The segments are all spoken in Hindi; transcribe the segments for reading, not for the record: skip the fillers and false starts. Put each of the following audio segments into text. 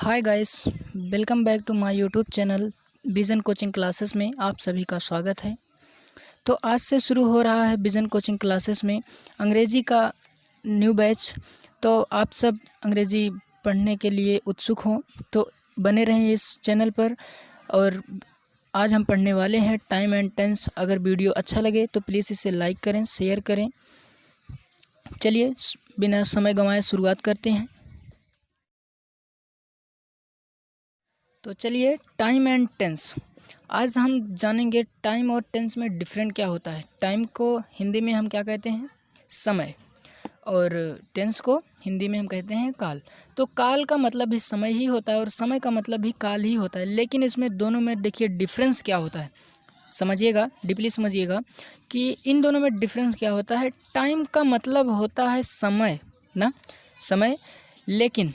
Hi guys, welcome back to my YouTube channel vision coaching classes में आप सभी का स्वागत है। तो आज से शुरू हो रहा है विज़न कोचिंग क्लासेस में अंग्रेज़ी का न्यू बैच। तो आप सब अंग्रेज़ी पढ़ने के लिए उत्सुक हों तो बने रहें इस चैनल पर। और आज हम पढ़ने वाले हैं टाइम एंड टेंस। अगर वीडियो अच्छा लगे तो प्लीज़ इसे लाइक करें, शेयर करें। चलिए बिना समय गंवाए शुरुआत करते हैं। तो चलिए टाइम एंड टेंस, आज हम जानेंगे टाइम और टेंस में डिफरेंट क्या होता है। टाइम को हिंदी में हम क्या कहते हैं? समय। और टेंस को हिंदी में हम कहते हैं काल। तो काल का मतलब भी समय ही होता है और समय का मतलब भी काल ही होता है। लेकिन इसमें दोनों में देखिए डिफरेंस क्या होता है, समझिएगा, डीपली समझिएगा कि इन दोनों में डिफरेंस क्या होता है। टाइम का मतलब होता है समय ना, समय। लेकिन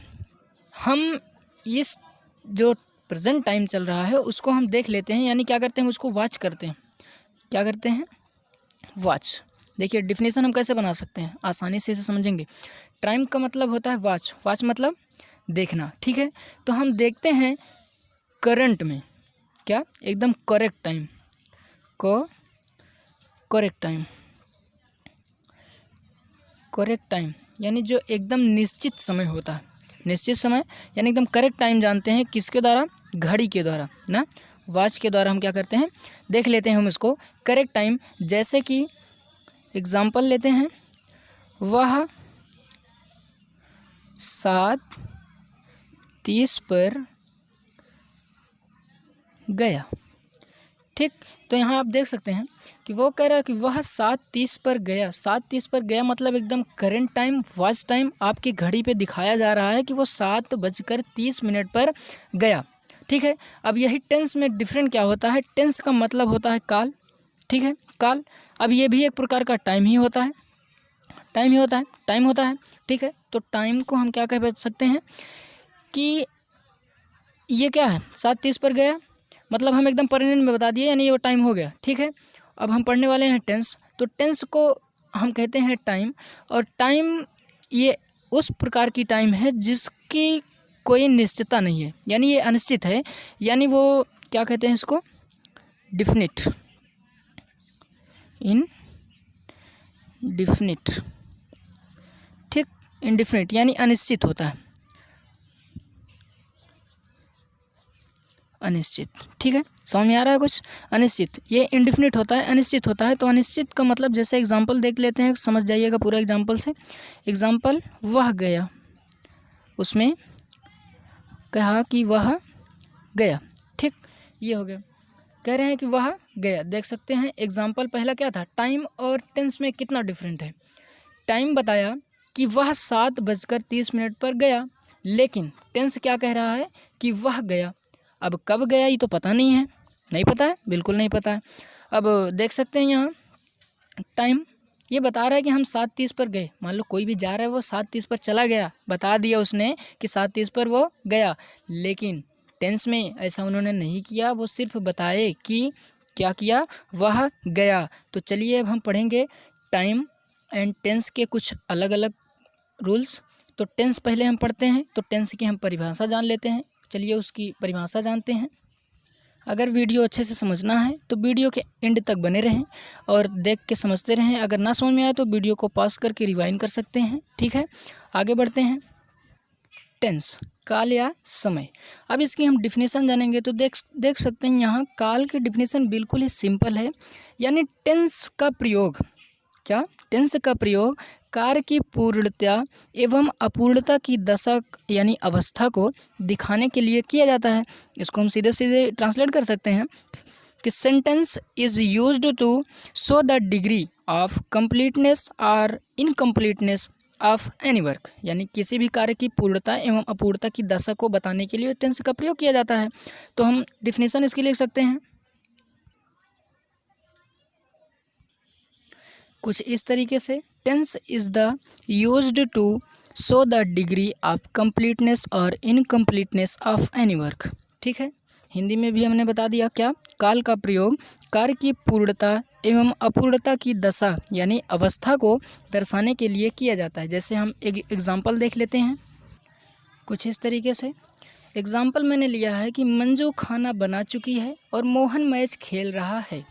हम इस जो प्रेजेंट टाइम चल रहा है उसको हम देख लेते हैं, यानी क्या करते हैं, उसको वॉच करते हैं। क्या करते हैं? वॉच। देखिए डिफिनेशन हम कैसे बना सकते हैं, आसानी से इसे समझेंगे। टाइम का मतलब होता है वॉच, वॉच मतलब देखना, ठीक है। तो हम देखते हैं करंट में क्या, एकदम करेक्ट टाइम को, करेक्ट टाइम, करेक्ट टाइम यानी जो एकदम निश्चित समय होता है, निश्चित समय यानी एकदम करेक्ट टाइम जानते हैं किसके द्वारा? घड़ी के द्वारा ना, वॉच के द्वारा हम क्या करते हैं, देख लेते हैं हम इसको करेक्ट टाइम। जैसे कि एग्जांपल लेते हैं, वह 7:30 पर गया, ठीक। तो यहाँ आप देख सकते हैं कि वो कह रहा है कि वह 7:30 पर गया। 7:30 पर गया मतलब एकदम करंट टाइम, वॉच टाइम आपकी घड़ी पे दिखाया जा रहा है कि वो 7:30 पर गया, ठीक है। अब यही टेंस में डिफरेंट क्या होता है, टेंस का मतलब होता है काल, ठीक है, काल। अब ये भी एक प्रकार का टाइम ही होता है, टाइम ही होता है, टाइम होता है, ठीक है। तो टाइम को हम क्या कह सकते हैं कि ये क्या है, 7:30 पर गया मतलब हम एकदम प्रेजेंट में बता दिए, यानी ये टाइम हो गया, ठीक है। अब हम पढ़ने वाले हैं टेंस। तो टेंस को हम कहते हैं टाइम। और टाइम ये उस प्रकार की टाइम है जिसकी कोई निश्चितता नहीं है, यानी ये अनिश्चित है, यानी वो क्या कहते हैं इसको, डिफिनिट, इनडिफिनिट, ठीक, इनडिफिनिट यानी अनिश्चित होता है, अनिश्चित, ठीक है। समझ में आ रहा है कुछ? अनिश्चित, ये इनडिफिनिट होता है, अनिश्चित होता है। तो अनिश्चित का मतलब, जैसे एग्जांपल देख लेते हैं, समझ जाइएगा पूरा एग्जांपल से। एग्जांपल, वह गया, उसमें कहा कि वह गया, ठीक, ये हो गया। कह रहे हैं कि वह गया, देख सकते हैं एग्जांपल पहला क्या था, टाइम और टेंस में कितना डिफरेंट है। टाइम बताया कि वह 7:30 पर गया, लेकिन टेंस क्या कह रहा है कि वह गया। अब कब गया ये तो पता नहीं है, नहीं पता है, बिल्कुल नहीं पता है। अब देख सकते हैं यहाँ टाइम ये बता रहा है कि हम 7:30 पर गए। मान लो कोई भी जा रहा है, वो 7:30 पर चला गया, बता दिया उसने कि 7:30 पर वो गया। लेकिन टेंस में ऐसा उन्होंने नहीं किया, वो सिर्फ बताए कि क्या किया, वह गया। तो चलिए अब हम पढ़ेंगे टाइम एंड टेंस के कुछ अलग अलग रूल्स। तो टेंस पहले हम पढ़ते हैं, तो टेंस की हम परिभाषा जान लेते हैं। चलिए उसकी परिभाषा जानते हैं। अगर वीडियो अच्छे से समझना है तो वीडियो के एंड तक बने रहें और देख के समझते रहें। अगर ना समझ में आए तो वीडियो को पॉज करके रिवाइंड कर सकते हैं, ठीक है। आगे बढ़ते हैं। टेंस, काल या समय। अब इसकी हम डिफिनेशन जानेंगे तो देख सकते हैं यहाँ काल की डिफिनेशन बिल्कुल ही सिंपल है, यानी टेंस का प्रयोग, क्या, टेंस का प्रयोग कार्य की पूर्णता एवं अपूर्णता की दशा यानी अवस्था को दिखाने के लिए किया जाता है। इसको हम सीधे सीधे ट्रांसलेट कर सकते हैं कि sentence is used to show the degree of completeness और इनकम्प्लीटनेस ऑफ एनी वर्क, यानी किसी भी कार्य की पूर्णता एवं अपूर्णता की दशा को बताने के लिए टेंस का प्रयोग किया जाता है। तो हम डिफिनेशन इसकी लिख सकते हैं कुछ इस तरीके से, tense is the used to show the degree of completeness और इनकम्प्लीटनेस ऑफ एनी वर्क, ठीक है। हिंदी में भी हमने बता दिया क्या, काल का प्रयोग कार्य की पूर्णता एवं अपूर्णता की दशा यानी अवस्था को दर्शाने के लिए किया जाता है। जैसे हम एक एग्जांपल देख लेते हैं कुछ इस तरीके से, एग्जाम्पल मैंने लिया है कि मंजू खाना बना चुकी है और मोहन मैच खेल रहा है।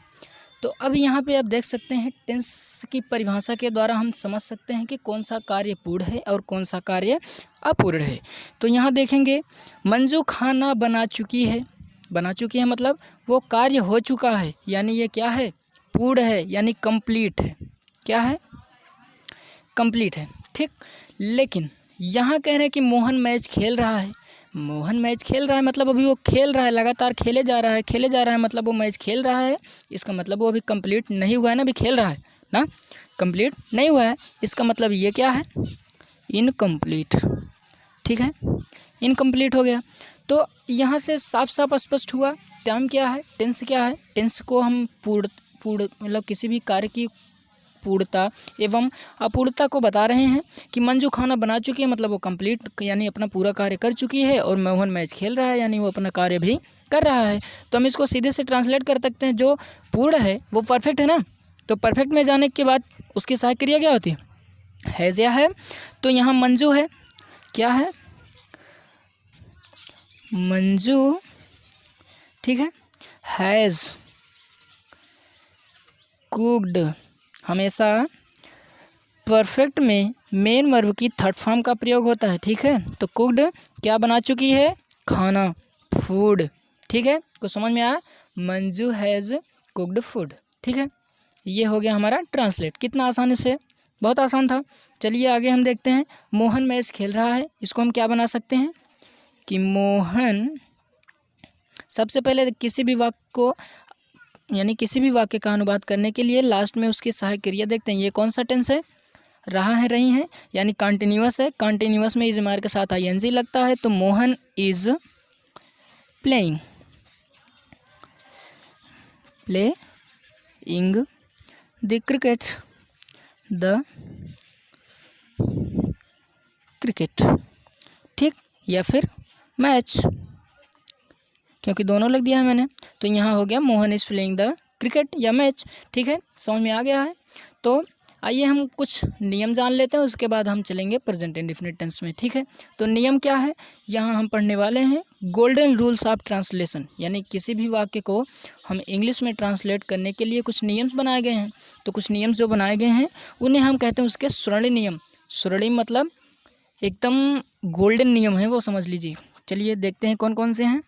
तो अब यहाँ पे आप देख सकते हैं टेंस की परिभाषा के द्वारा हम समझ सकते हैं कि कौन सा कार्य पूर्ण है और कौन सा कार्य अपूर्ण है। तो यहाँ देखेंगे मंजू खाना बना चुकी है मतलब वो कार्य हो चुका है, यानी ये क्या है, पूर्ण है, यानी कंप्लीट है। क्या है, कंप्लीट है। ठीक, लेकिन यहाँ कह रहे हैं कि मोहन मैच खेल रहा है। मोहन मैच खेल रहा है मतलब अभी वो खेल रहा है, लगातार खेले जा रहा है मतलब वो मैच खेल रहा है। इसका मतलब वो अभी कंप्लीट नहीं हुआ है ना, अभी खेल रहा है ना, कंप्लीट नहीं हुआ है। इसका मतलब ये क्या है, इनकम्प्लीट। ठीक है, इनकम्प्लीट हो गया। तो यहाँ से साफ साफ स्पष्ट हुआ टाइम क्या है, टेंस क्या है। टेंस को हम पूर्ण मतलब किसी भी कार्य की पूर्णता एवं अपूर्णता को बता रहे हैं कि मंजू खाना बना चुकी है मतलब वो कंप्लीट यानी अपना पूरा कार्य कर चुकी है, और मोहन मैच खेल रहा है यानी वो अपना कार्य भी कर रहा है। तो हम इसको सीधे से ट्रांसलेट कर सकते हैं, जो पूर्ण है वो परफेक्ट है ना। तो परफेक्ट में जाने के बाद उसकी सहायक क्रिया क्या होती है या है। तो यहाँ मंजू है, क्या है, मंजू। ठीक है, हैज़ कुक्ड, हमेशा परफेक्ट में मेन वर्ब की थर्ड फॉर्म का प्रयोग होता है। ठीक है, तो कुक्ड क्या बना चुकी है, खाना, फूड। ठीक है, कुछ समझ में आया, मंजू हैज़ कुक्ड फूड। ठीक है, ये हो गया हमारा ट्रांसलेट। कितना आसानी से, बहुत आसान था। चलिए आगे हम देखते हैं, मोहन मैच खेल रहा है। इसको हम क्या बना सकते हैं कि मोहन, सबसे पहले किसी भी वाक्य को यानी किसी भी वाक्य का अनुवाद करने के लिए लास्ट में उसकी सहायक क्रिया देखते हैं। ये कौन सा टेंस है, रहा है, रही है, यानी कंटिन्यूअस है। कंटिन्यूअस में इज मार के साथ आईएनजी लगता है। तो Mohan is playing the cricket. ठीक, या फिर मैच, क्योंकि दोनों लिख दिया है मैंने। तो यहाँ हो गया Mohan is playing the cricket या मैच। ठीक है, समझ में आ गया है। तो आइए हम कुछ नियम जान लेते हैं, उसके बाद हम चलेंगे प्रेजेंट इंडेफिनिट टेंस में। ठीक है, तो नियम क्या है, यहाँ हम पढ़ने वाले हैं गोल्डन रूल्स ऑफ ट्रांसलेशन, यानी किसी भी वाक्य को हम इंग्लिश में ट्रांसलेट करने के लिए कुछ नियम्स बनाए गए हैं। तो कुछ नियम जो बनाए गए हैं उन्हें हम कहते हैं उसके स्वर्णिम नियम। स्वर्णिम मतलब एकदम गोल्डन नियम है, वो समझ लीजिए। चलिए देखते हैं कौन कौन से हैं।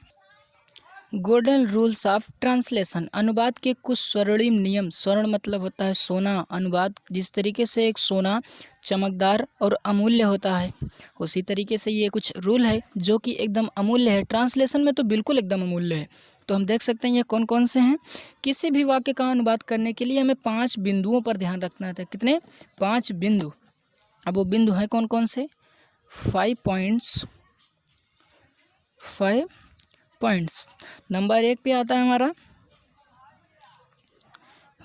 गोल्डन रूल्स ऑफ ट्रांसलेशन, अनुवाद के कुछ स्वर्णिम नियम। स्वर्ण मतलब होता है सोना। अनुवाद जिस तरीके से एक सोना चमकदार और अमूल्य होता है, उसी तरीके से ये कुछ रूल है जो कि एकदम अमूल्य है। ट्रांसलेशन में तो बिल्कुल एकदम अमूल्य है। तो हम देख सकते हैं ये कौन कौन से हैं। किसी भी वाक्य का अनुवाद करने के लिए हमें 5 बिंदुओं पर ध्यान रखना था। कितने, 5 बिंदु। अब वो बिंदु हैं कौन कौन से, 5 पॉइंट्स। नंबर 1 पे आता है हमारा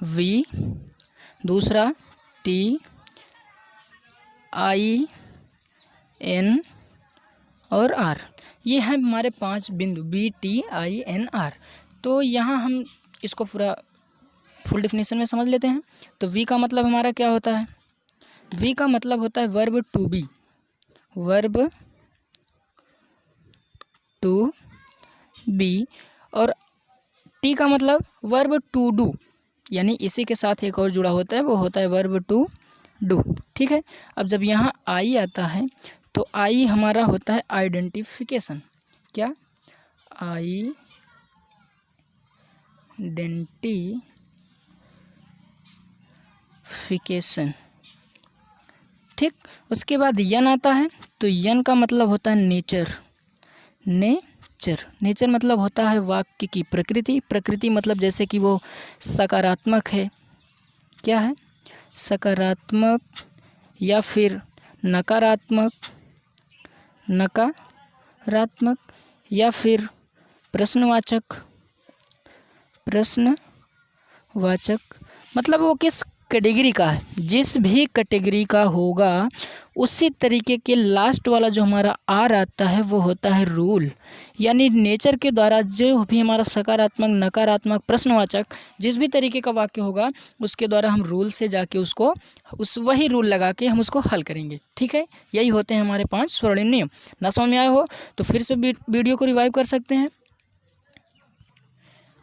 वी, दूसरा टी, आई, एन और आर। ये हैं हमारे 5 बिंदु, B, T, I, N, R. तो यहाँ हम इसको पूरा फुल डेफिनेशन में समझ लेते हैं। तो वी का मतलब हमारा क्या होता है, वी का मतलब होता है verb to be, verb to be. और टी का मतलब वर्ब टू डू, यानी इसी के साथ एक और जुड़ा होता है, वो होता है वर्ब टू डू। ठीक है, अब जब यहाँ आई आता है तो आई हमारा होता है आइडेंटिफिकेशन। क्या, आइडेंटिफिकेशन। ठीक, उसके बाद यन आता है। तो यन का मतलब होता है नेचर। नेचर मतलब होता है वाक्य की प्रकृति। प्रकृति मतलब जैसे कि वो सकारात्मक है, क्या है, सकारात्मक या फिर नकारात्मक या फिर प्रश्नवाचक। मतलब वो किस कैटेगरी का है, जिस भी कैटेगरी का होगा उसी तरीके के लास्ट वाला जो हमारा आर आता है वो होता है रूल। यानी नेचर के द्वारा जो भी हमारा सकारात्मक, नकारात्मक, प्रश्नवाचक जिस भी तरीके का वाक्य होगा उसके द्वारा हम रूल से जाके उसको वही रूल लगा के हम उसको हल करेंगे। ठीक है, यही होते हैं हमारे 5 स्वर्णिम नियम। ना समझ में आए हो तो फिर से वीडियो को रिवाइव कर सकते हैं।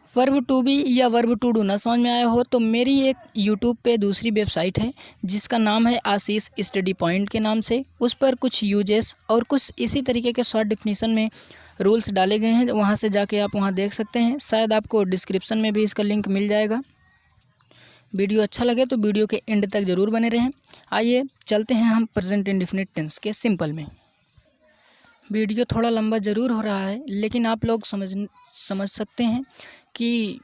वर्ब टू बी या वर्ब टू डू ना समझ में आया हो तो मेरी एक यूट्यूब पे दूसरी वेबसाइट है जिसका नाम है आशीष स्टडी पॉइंट के नाम से। उस पर कुछ यूजेस और कुछ इसी तरीके के शॉर्ट डिफिनीशन में रूल्स डाले गए हैं, वहाँ से जाके आप वहाँ देख सकते हैं। शायद आपको डिस्क्रिप्शन में भी इसका लिंक मिल जाएगा। वीडियो अच्छा लगे तो वीडियो के एंड तक ज़रूर बने रहें। आइए चलते हैं हम प्रेजेंट इंडेफिनिट टेंस के सिंपल में। वीडियो थोड़ा लंबा ज़रूर हो रहा है लेकिन आप लोग समझ सकते हैं कि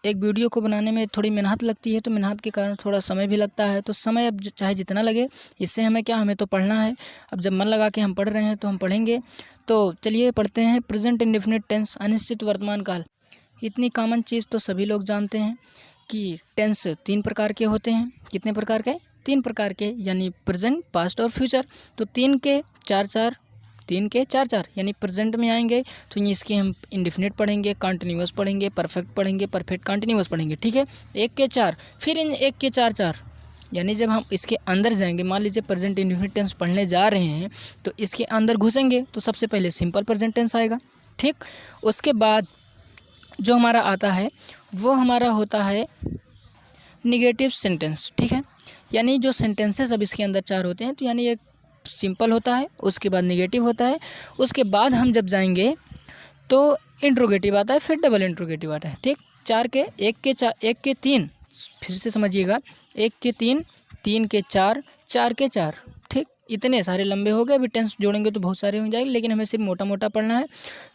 एक वीडियो को बनाने में थोड़ी मेहनत लगती है, तो मेहनत के कारण थोड़ा समय भी लगता है। तो समय अब चाहे जितना लगे, इससे हमें क्या, हमें तो पढ़ना है। अब जब मन लगा के हम पढ़ रहे हैं तो हम पढ़ेंगे। तो चलिए पढ़ते हैं। प्रेजेंट इंडेफिनिट टेंस, अनिश्चित वर्तमान काल। इतनी कॉमन चीज़ तो सभी लोग जानते हैं कि टेंस 3 प्रकार के होते हैं। कितने प्रकार के? 3 प्रकार के, यानी प्रेजेंट, पास्ट और फ्यूचर। तो 3 के 4 यानी प्रेजेंट में आएंगे तो इसके हम इंडेफिनिट पढ़ेंगे, कंटिन्यूअस पढ़ेंगे, परफेक्ट पढ़ेंगे, परफेक्ट कंटिन्यूअस पढ़ेंगे। ठीक है, 1 के 4, फिर इन 1 के 4 यानी जब हम इसके अंदर जाएंगे, मान लीजिए प्रेजेंट इंडेफिनिट टेंस पढ़ने जा रहे हैं तो इसके अंदर घुसेंगे तो सबसे पहले सिंपल प्रेजेंट टेंस आएगा। ठीक, उसके बाद जो हमारा आता है वो हमारा होता है निगेटिव सेंटेंस। ठीक है, यानी जो सेंटेंसेस अब इसके अंदर 4 होते हैं, तो यानी एक सिंपल होता है, उसके बाद निगेटिव होता है, उसके बाद हम जब जाएंगे तो इंट्रोगेटिव आता है, फिर डबल इंट्रोगेटिव आता है। ठीक, 4 के 1 के 3, फिर से समझिएगा, 1 के 3, 3 के 4, 4 के 4। ठीक, इतने सारे लंबे हो गए। अभी टेंस जोड़ेंगे तो बहुत सारे हो जाएंगे, लेकिन हमें सिर्फ मोटा मोटा पढ़ना है।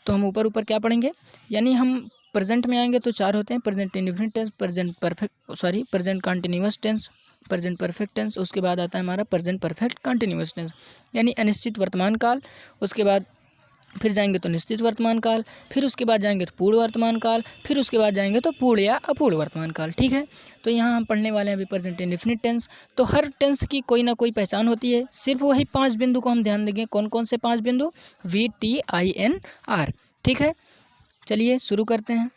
तो हम ऊपर ऊपर क्या पढ़ेंगे, यानी हम प्रेजेंट में आएंगे तो 4 होते हैं, present indefinite tense, present continuous tense, present perfect tense, उसके बाद आता है हमारा प्रेजेंट परफेक्ट कंटिन्यूअस टेंस, यानी अनिश्चित वर्तमान काल। उसके बाद फिर जाएंगे तो निश्चित वर्तमान काल, फिर उसके बाद जाएंगे तो पूर्ण वर्तमान काल, फिर उसके बाद जाएंगे तो पूर्ण या अपूर्ण वर्तमान काल। ठीक है, तो यहाँ हम पढ़ने वाले हैं अभी प्रेजेंट इंडेफिनिट टेंस। तो हर टेंस की कोई ना कोई पहचान होती है, सिर्फ वही 5 बिंदु को हम ध्यान देंगे। कौन कौन से 5 बिंदु? VTINR। ठीक है, चलिए शुरू करते हैं।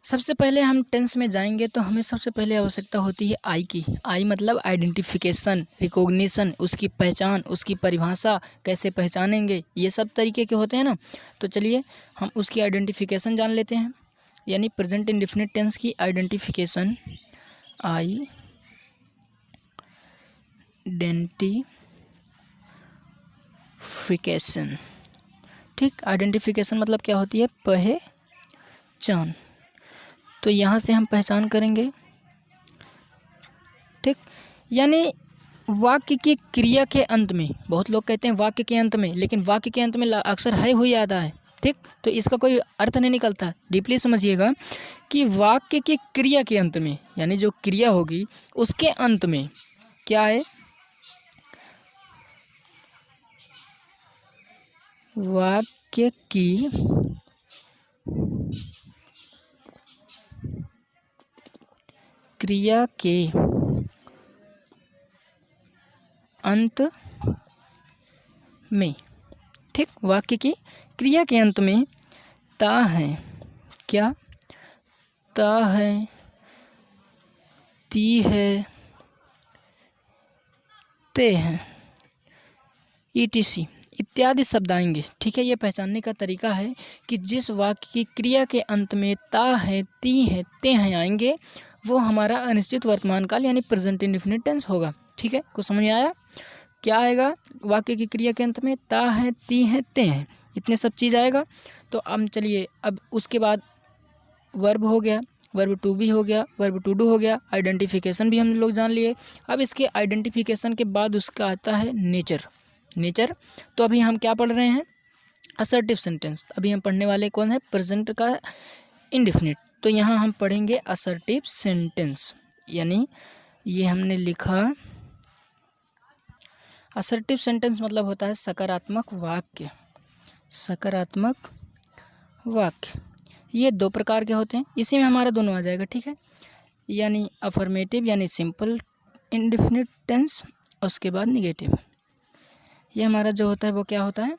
सबसे पहले हम टेंस में जाएंगे तो हमें सबसे पहले आवश्यकता होती है आई की। आई मतलब आइडेंटिफिकेशन, रिकॉग्निशन, उसकी पहचान, उसकी परिभाषा, कैसे पहचानेंगे, ये सब तरीके के होते हैं ना। तो चलिए हम उसकी आइडेंटिफिकेशन जान लेते हैं, यानी प्रेजेंट इंडेफिनिट टेंस की आइडेंटिफिकेशन। आइडेंटिफिकेशन, ठीक, आइडेंटिफिकेशन मतलब क्या होती है? पहचान। तो यहाँ से हम पहचान करेंगे। ठीक, यानी वाक्य की क्रिया के अंत में, बहुत लोग कहते हैं वाक्य के अंत में, लेकिन वाक्य के अंत में अक्सर है हुई आता है। ठीक, तो इसका कोई अर्थ नहीं निकलता। डीपली समझिएगा कि वाक्य की क्रिया के अंत में, यानी जो क्रिया होगी उसके अंत में क्या है? वाक्य की क्रिया के अंत में, ठीक, वाक्य की क्रिया के अंत में ता है, क्या? ता है, ती है, ते हैं, ETC इत्यादि शब्द आएंगे। ठीक है, ये पहचानने का तरीका है कि जिस वाक्य की क्रिया के अंत में ता है, ती है, ते हैं आएंगे वो हमारा अनिश्चित वर्तमान काल यानी प्रेजेंट इंडेफिनिट टेंस होगा। ठीक है, कुछ समझ में आया? क्या आएगा वाक्य की क्रिया के अंत में? ता है, ती है, ते हैं, इतने सब चीज़ आएगा। तो अब चलिए, अब उसके बाद वर्ब हो गया, वर्ब टू बी हो गया, वर्ब टू डू हो गया, आइडेंटिफिकेशन भी हम लोग जान लिए। अब इसके आइडेंटिफिकेशन के बाद उसका आता है नेचर। तो अभी हम क्या पढ़ रहे हैं? Assertive sentence. अभी हम पढ़ने वाले कौन है? प्रेजेंट का इंडेफिनिट। तो यहाँ हम पढ़ेंगे असर्टिव सेंटेंस, यानी ये हमने लिखा असर्टिव सेंटेंस मतलब होता है सकारात्मक वाक्य। सकारात्मक वाक्य ये 2 प्रकार के होते हैं, इसी में हमारा दोनों आ जाएगा। ठीक है, यानी अफर्मेटिव यानी सिंपल इंडेफिनिट टेंस, उसके बाद निगेटिव। ये हमारा जो होता है वो क्या होता है,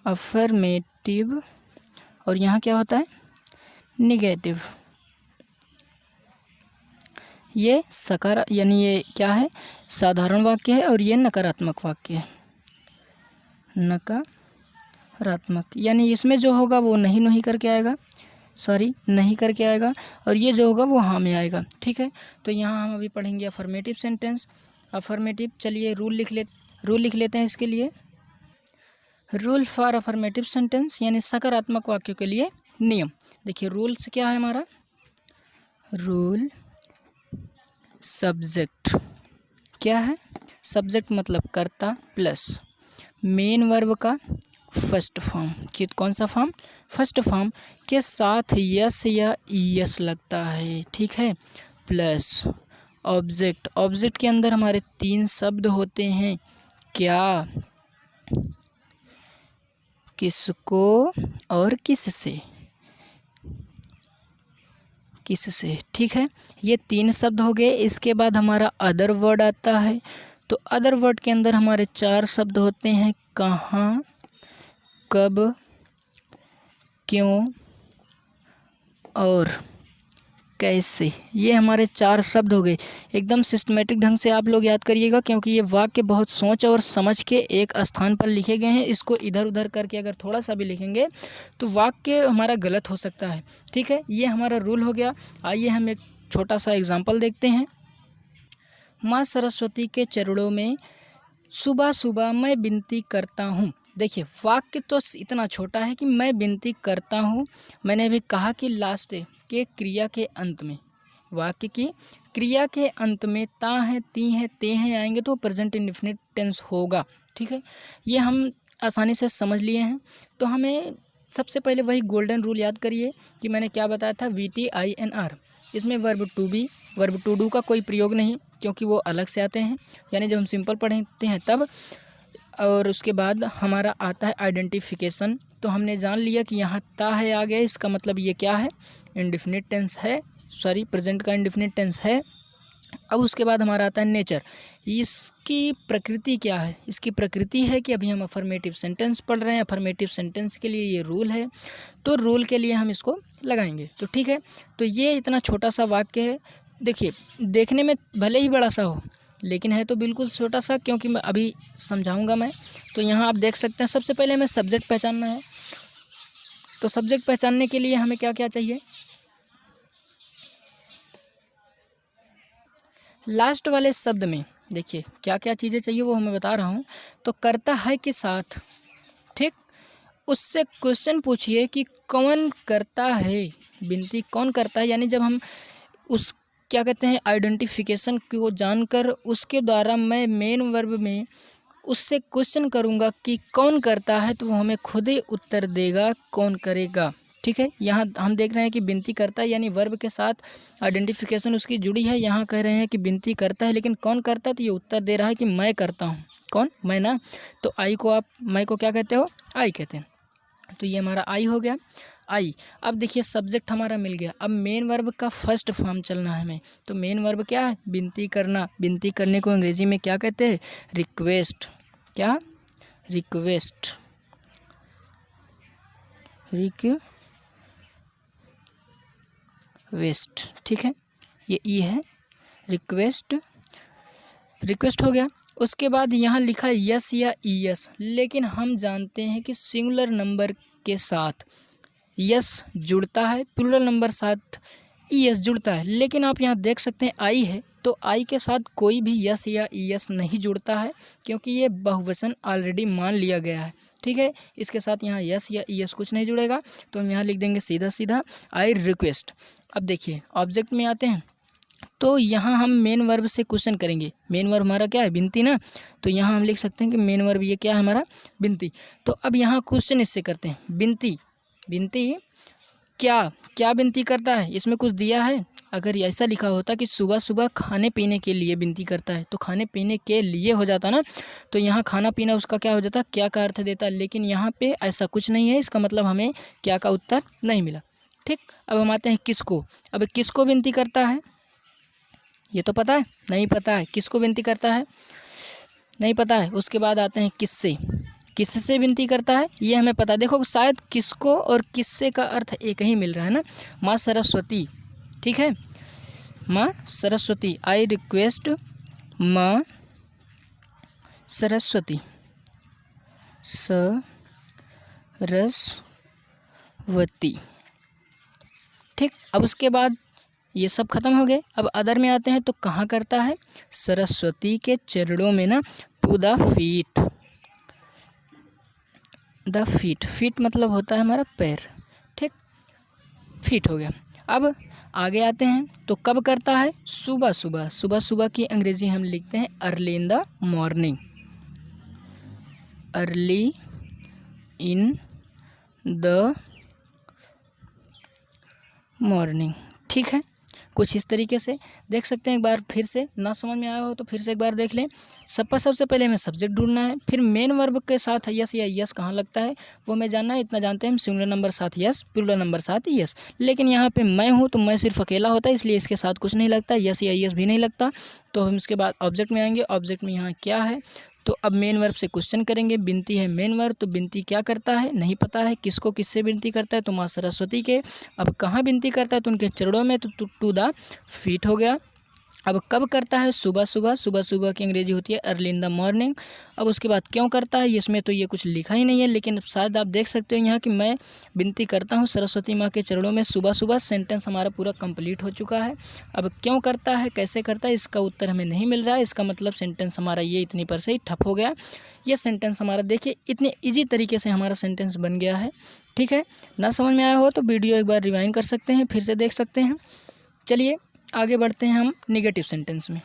अफर्मेटिव, और यहाँ क्या होता है, निगेटिव। ये यानी ये क्या है, साधारण वाक्य है, और ये नकारात्मक वाक्य है। नकारात्मक यानी इसमें जो होगा वो नहीं करके आएगा, नहीं करके आएगा, और ये जो होगा वो हाँ में आएगा। ठीक है, तो यहाँ हम अभी पढ़ेंगे अफर्मेटिव सेंटेंस। अफर्मेटिव, चलिए रूल लिख लेते हैं इसके लिए। रूल फॉर अफर्मेटिव सेंटेंस यानी सकारात्मक वाक्यों के लिए नियम। देखिए रूल्स क्या है हमारा, रूल सब्जेक्ट क्या है, सब्जेक्ट मतलब कर्ता प्लस मेन वर्ब का फर्स्ट फॉर्म, कौन सा फॉर्म, फर्स्ट फॉर्म के साथ यस या ईएस लगता है। ठीक है, प्लस ऑब्जेक्ट के अंदर हमारे 3 शब्द होते हैं, क्या, किसको और किससे। ठीक है, ये 3 शब्द हो गए। इसके बाद हमारा अदर वर्ड आता है, तो अदर वर्ड के अंदर हमारे 4 शब्द होते हैं, कहाँ, कब, क्यों और कैसे। ये हमारे 4 शब्द हो गए। एकदम सिस्टमेटिक ढंग से आप लोग याद करिएगा, क्योंकि ये वाक्य बहुत सोच और समझ के एक स्थान पर लिखे गए हैं। इसको इधर उधर करके अगर थोड़ा सा भी लिखेंगे तो वाक्य हमारा गलत हो सकता है। ठीक है, ये हमारा रूल हो गया। आइए हम एक छोटा सा एग्जाम्पल देखते हैं। माँ सरस्वती के चरणों में सुबह सुबह मैं विनती करता हूँ। देखिए वाक्य तो इतना छोटा है कि मैं विनती करता हूँ। मैंने अभी कहा कि लास्ट के क्रिया के अंत में, वाक्य की क्रिया के अंत में ता है, ती है, ते हैं आएंगे तो प्रेजेंट इंडेफिनिट टेंस होगा। ठीक है, ये हम आसानी से समझ लिए हैं। तो हमें सबसे पहले वही गोल्डन रूल याद करिए कि मैंने क्या बताया था, VTINR। इसमें verb to be, verb to do का कोई प्रयोग नहीं, क्योंकि वो अलग से आते हैं, यानी जब हम सिंपल पढ़ते हैं तब। और उसके बाद हमारा आता है आइडेंटिफिकेशन। तो हमने जान लिया कि यहाँ ता है आ गया, इसका मतलब ये क्या है, इंडेफिनिट टेंस है, प्रेजेंट का इंडेफिनिट टेंस है। अब उसके बाद हमारा आता है नेचर। इसकी प्रकृति क्या है, इसकी प्रकृति है कि अभी हम अफर्मेटिव सेंटेंस पढ़ रहे हैं, अफर्मेटिव सेंटेंस के लिए ये रूल है, तो रूल के लिए हम इसको लगाएंगे। तो ठीक है, तो ये इतना छोटा सा वाक्य है। देखिए देखने में भले ही बड़ा सा हो, लेकिन है तो बिल्कुल छोटा सा, क्योंकि मैं अभी समझाऊंगा मैं। तो यहाँ आप देख सकते हैं, सबसे पहले हमें सब्जेक्ट पहचानना है। तो सब्जेक्ट पहचानने के लिए हमें क्या क्या चाहिए, लास्ट वाले शब्द में देखिए क्या क्या चीज़ें चाहिए वो हमें बता रहा हूँ। तो करता है के साथ, ठीक, उससे क्वेश्चन पूछिए कि कौन करता है, विनती कौन करता है। यानी जब हम उस क्या कहते हैं आइडेंटिफिकेशन को जानकर उसके द्वारा मैं मेन वर्ब में उससे क्वेश्चन करूँगा कि कौन करता है, तो वो हमें खुद ही उत्तर देगा कौन करेगा। ठीक है, यहाँ हम देख रहे हैं कि विनती करता है, यानी वर्ब के साथ आइडेंटिफिकेशन उसकी जुड़ी है। यहाँ कह रहे हैं कि विनती करता है, लेकिन कौन करता है, तो ये उत्तर दे रहा है कि मैं करता हूँ। कौन, मैं ना। तो आई को आप, मैं को क्या कहते हो, आई कहते हैं। तो ये हमारा आई हो गया, आई। अब देखिए सब्जेक्ट हमारा मिल गया। अब मेन वर्ब का फर्स्ट फॉर्म चलना है हमें। तो मेन वर्ब क्या है, विनती करना। विनती करने को अंग्रेजी में क्या कहते हैं, रिक्वेस्ट। क्या, रिक्वेस्ट, रिक्वेस्ट। ठीक है, ये ई है, रिक्वेस्ट, रिक्वेस्ट हो गया। उसके बाद यहाँ लिखा यस या ईएस, लेकिन हम जानते हैं कि सिंगुलर नंबर के साथ यस जुड़ता है, प्लूरल नंबर साथ ईएस जुड़ता है। लेकिन आप यहाँ देख सकते हैं आई है, तो आई के साथ कोई भी यस या ईएस नहीं जुड़ता है, क्योंकि ये बहुवचन ऑलरेडी मान लिया गया है। ठीक है, इसके साथ यहाँ यस या ईएस कुछ नहीं जुड़ेगा, तो हम यहाँ लिख देंगे सीधा सीधा आई रिक्वेस्ट। अब देखिए ऑब्जेक्ट में आते हैं, तो यहाँ हम मेन वर्ब से क्वेश्चन करेंगे। मेन वर्ब हमारा क्या है, विनती ना। तो यहाँ हम लिख सकते हैं कि मेन वर्ब ये क्या है हमारा, विनती। तो अब यहाँ क्वेश्चन इससे करते हैं, विनती, विनती क्या क्या विनती करता है, इसमें कुछ दिया है। अगर ऐसा लिखा होता कि सुबह सुबह खाने पीने के लिए विनती करता है तो खाने पीने के लिए हो जाता ना, तो यहाँ खाना पीना उसका क्या हो जाता, क्या का अर्थ देता। लेकिन यहाँ पे ऐसा कुछ नहीं है, इसका मतलब हमें क्या का उत्तर नहीं मिला। ठीक, अब हम आते हैं किसको। अब किसको विनती करता है, ये तो पता है, नहीं पता है किसको विनती करता है, नहीं पता है। उसके बाद आते हैं किससे, किससे विनती करता है ये हमें पता है। देखो शायद किसको और किससे का अर्थ एक ही मिल रहा है ना, माँ सरस्वती। ठीक है, माँ सरस्वती, आई रिक्वेस्ट माँ सरस्वती, सरस्वती। ठीक, अब उसके बाद ये सब खत्म हो गए। अब अदर में आते हैं तो कहाँ करता है, सरस्वती के चरणों में ना, to the feet. The feet, feet मतलब होता है हमारा पैर। ठीक, फीट हो गया। अब आगे आते हैं तो कब करता है, सुबह सुबह। सुबह सुबह की अंग्रेजी हम लिखते हैं early in the morning, early in the morning. ठीक है, कुछ इस तरीके से देख सकते हैं। एक बार फिर से ना समझ में आया हो तो फिर से एक बार देख लें। सबसे पहले हमें सब्जेक्ट ढूंढना है, फिर मेन वर्ब के साथ यस या यस कहाँ लगता है वो हमें जानना है। इतना जानते हैं हम, सिंगुलर नंबर साथ यस, प्लूरल नंबर साथ यस। लेकिन यहाँ पे मैं हूँ तो मैं सिर्फ अकेला होता है, इसलिए इसके साथ कुछ नहीं लगता, यस या यस भी नहीं लगता। तो हम इसके बाद ऑब्जेक्ट में आएंगे। ऑब्जेक्ट में यहाँ क्या है, तो अब मेन वर्ब से क्वेश्चन करेंगे। बिनती है मेन वर्ब, तो बिनती क्या करता है नहीं पता है। किसको किससे बिनती करता है, तो माँ सरस्वती के। अब कहाँ बिनती करता है, तो उनके चरणों में, तो टू द फीट हो गया। अब कब करता है, सुबह सुबह। सुबह सुबह की अंग्रेजी होती है अर्ली इन द मॉर्निंग। अब उसके बाद क्यों करता है, इसमें तो ये कुछ लिखा ही नहीं है, लेकिन शायद आप देख सकते हो यहाँ कि मैं विनती करता हूँ सरस्वती माँ के चरणों में सुबह सुबह। सेंटेंस हमारा पूरा कंप्लीट हो चुका है। अब क्यों करता है, कैसे करता है, इसका उत्तर हमें नहीं मिल रहा है। इसका मतलब सेंटेंस हमारा ये इतनी पर से ही ठप हो गया। ये सेंटेंस हमारा देखिए इतने ईजी तरीके से हमारा सेंटेंस बन गया है। ठीक है, ना समझ में आया हो तो वीडियो एक बार रिवाइंड कर सकते हैं, फिर से देख सकते हैं। चलिए आगे बढ़ते हैं हम निगेटिव सेंटेंस में।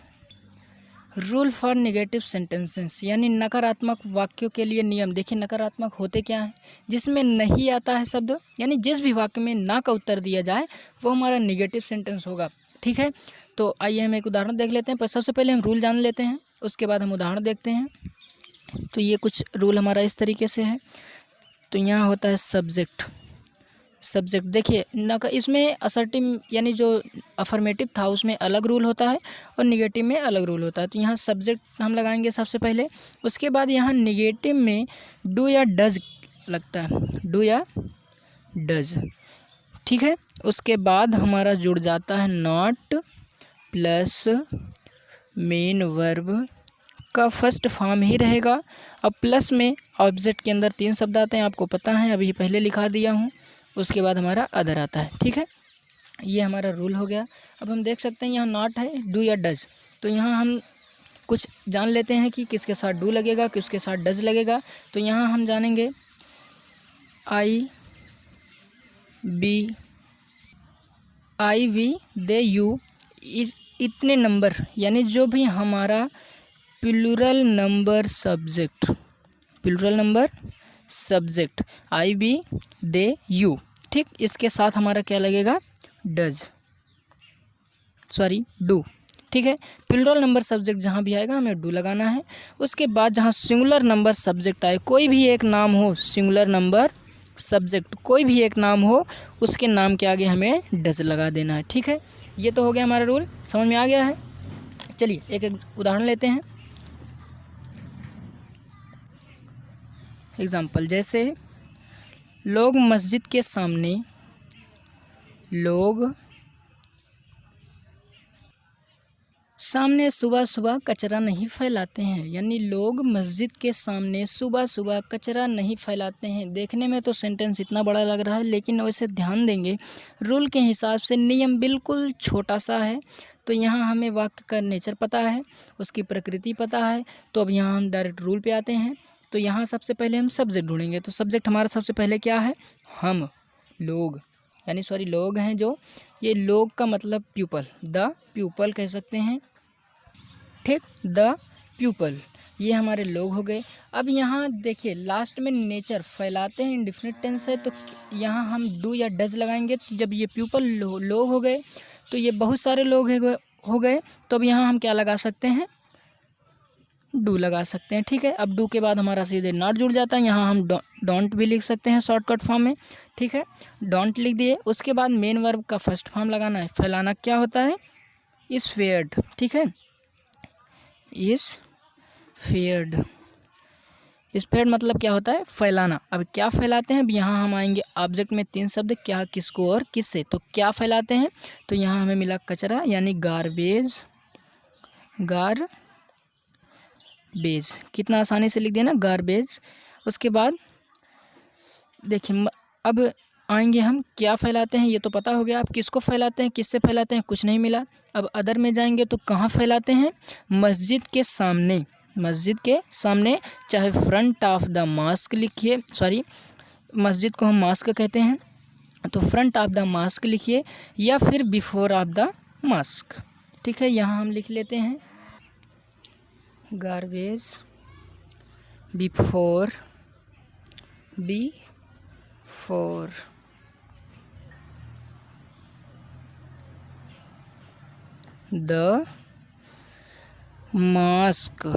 रूल फॉर नेगेटिव सेंटेंसेस, यानी नकारात्मक वाक्यों के लिए नियम। देखिए नकारात्मक होते क्या हैं, जिसमें नहीं आता है शब्द, यानी जिस भी वाक्य में ना का उत्तर दिया जाए वो हमारा निगेटिव सेंटेंस होगा। ठीक है, तो आइए हम एक उदाहरण देख लेते हैं। पर सबसे पहले हम रूल जान लेते हैं, उसके बाद हम उदाहरण देखते हैं। तो ये कुछ रूल हमारा इस तरीके से है। तो यहाँ होता है सब्जेक्ट, सब्जेक्ट देखिए न इसमें असर्टिव यानी जो अफर्मेटिव था उसमें अलग रूल होता है और निगेटिव में अलग रूल होता है। तो यहाँ सब्जेक्ट हम लगाएंगे सबसे पहले, उसके बाद यहाँ निगेटिव में डू या डज लगता है, डू या डज। ठीक है, उसके बाद हमारा जुड़ जाता है नॉट प्लस मेन वर्ब का फर्स्ट फॉर्म ही रहेगा। अब प्लस में ऑब्जेक्ट के अंदर 3 शब्द आते हैं, आपको पता है, अभी पहले लिखा दिया हूँ। उसके बाद हमारा अदर आता है। ठीक है, ये हमारा रूल हो गया। अब हम देख सकते हैं यहाँ नॉट है, डू या डज। तो यहाँ हम कुछ जान लेते हैं कि किसके साथ डू लगेगा, किसके साथ डज लगेगा। तो यहाँ हम जानेंगे आई वी दे यू, इतने नंबर, यानी जो भी हमारा plural number subject, plural number subject I we they you. ठीक, इसके साथ हमारा क्या लगेगा, डज, सॉरी डू। ठीक है, प्लूरल नंबर सब्जेक्ट जहाँ भी आएगा हमें डू लगाना है। उसके बाद जहाँ सिंगुलर नंबर सब्जेक्ट आए, कोई भी एक नाम हो, सिंगुलर नंबर सब्जेक्ट कोई भी एक नाम हो, उसके नाम के आगे हमें डज लगा देना है। ठीक है, ये तो हो गया हमारा रूल, समझ में आ गया है। चलिए एक उदाहरण लेते हैं। एग्जाम्पल, जैसे लोग मस्जिद के सामने, लोग सामने सुबह सुबह कचरा नहीं फैलाते हैं, यानी लोग मस्जिद के सामने सुबह सुबह कचरा नहीं फैलाते हैं। देखने में तो सेंटेंस इतना बड़ा लग रहा है, लेकिन वैसे ध्यान देंगे रूल के हिसाब से नियम बिल्कुल छोटा सा है। तो यहाँ हमें वाक्य का नेचर पता है, उसकी प्रकृति पता है। तो अब यहाँ हम डायरेक्ट रूल पे आते हैं। तो यहाँ सबसे पहले हम सब्जेक्ट ढूंढेंगे। तो सब्जेक्ट हमारा सबसे पहले क्या है, हम, लोग, यानी सॉरी लोग हैं जो, ये लोग का मतलब प्यूपल, द प्यूपल कह सकते हैं। ठीक, द प्यूपल, ये हमारे लोग हो गए। अब यहाँ देखिए लास्ट में नेचर फैलाते हैं इंडेफिनिट टेंस है, तो यहाँ हम डू या डज लगाएंगे। तो जब ये पीपल लोग हो गए तो ये बहुत सारे लोग हो गए, तो अब यहाँ हम क्या लगा सकते हैं, डू लगा सकते हैं। ठीक है, अब डू के बाद हमारा सीधे नॉट जुड़ जाता है, यहाँ हम डोंट भी लिख सकते हैं शॉर्टकट फॉर्म में। ठीक है, डोंट लिख दिए। उसके बाद मेन वर्ब का फर्स्ट फॉर्म लगाना है। फैलाना क्या होता है, इज फेयर्ड। ठीक है, इज फेयर्ड। इज फेयर्ड मतलब क्या होता है, फैलाना। अब क्या फैलाते हैं, अब यहाँ हम आएंगे ऑब्जेक्ट में 3 शब्द, क्या, किसको और किससे। तो क्या फैलाते हैं, तो यहाँ हमें मिला कचरा यानी गारबेज। गारबेज कितना आसानी से लिख दिया ना, गारबेज। उसके बाद देखिए अब आएंगे हम, क्या फैलाते हैं ये तो पता हो गया। अब किसको फैलाते हैं, किससे फैलाते हैं, कुछ नहीं मिला। अब अदर में जाएंगे तो कहाँ फैलाते हैं, मस्जिद के सामने। मस्जिद के सामने, चाहे फ्रंट ऑफ द मास्क लिखिए, सॉरी मस्जिद को हम मास्क कहते हैं, तो फ्रंट ऑफ द मास्क लिखिए या फिर बिफोर ऑफ द मास्क। ठीक है, यहाँ हम लिख लेते हैं garbage before the mask,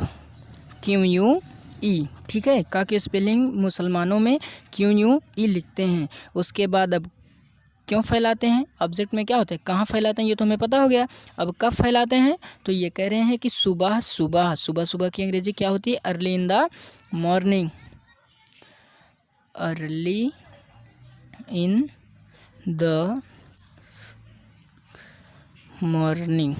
QUE। ठीक है, का की स्पेलिंग मुसलमानों में QUE लिखते हैं। उसके बाद अब क्यों फैलाते हैं, ऑब्जेक्ट में क्या होता है, कहाँ फैलाते हैं ये तो हमें पता हो गया। अब कब फैलाते हैं, तो ये कह रहे हैं कि सुबह सुबह की अंग्रेजी क्या होती है, early in the morning. Early in the morning.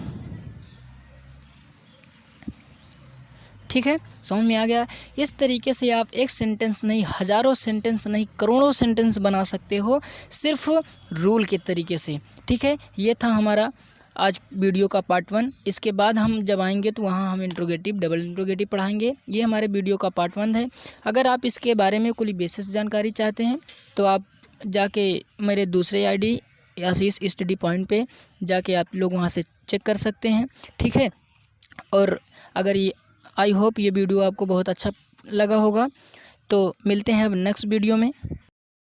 ठीक है, समझ में आ गया। इस तरीके से आप एक सेंटेंस नहीं, हज़ारों सेंटेंस नहीं, करोड़ों सेंटेंस बना सकते हो सिर्फ रूल के तरीके से। ठीक है, ये था हमारा आज वीडियो का पार्ट 1। इसके बाद हम जब आएंगे तो वहाँ हम इंट्रोगेटिव, डबल इंट्रोगेटिव पढ़ाएंगे। ये हमारे वीडियो का पार्ट 1 है। अगर आप इसके बारे में कोई बेसिस जानकारी चाहते हैं तो आप जाके मेरे दूसरे ID आशीष स्टडी पॉइंट पे जाके आप लोग वहाँ से चेक कर सकते हैं। ठीक है, और अगर ये आई होप ये वीडियो आपको बहुत अच्छा लगा होगा, तो मिलते हैं अब नेक्स्ट वीडियो में।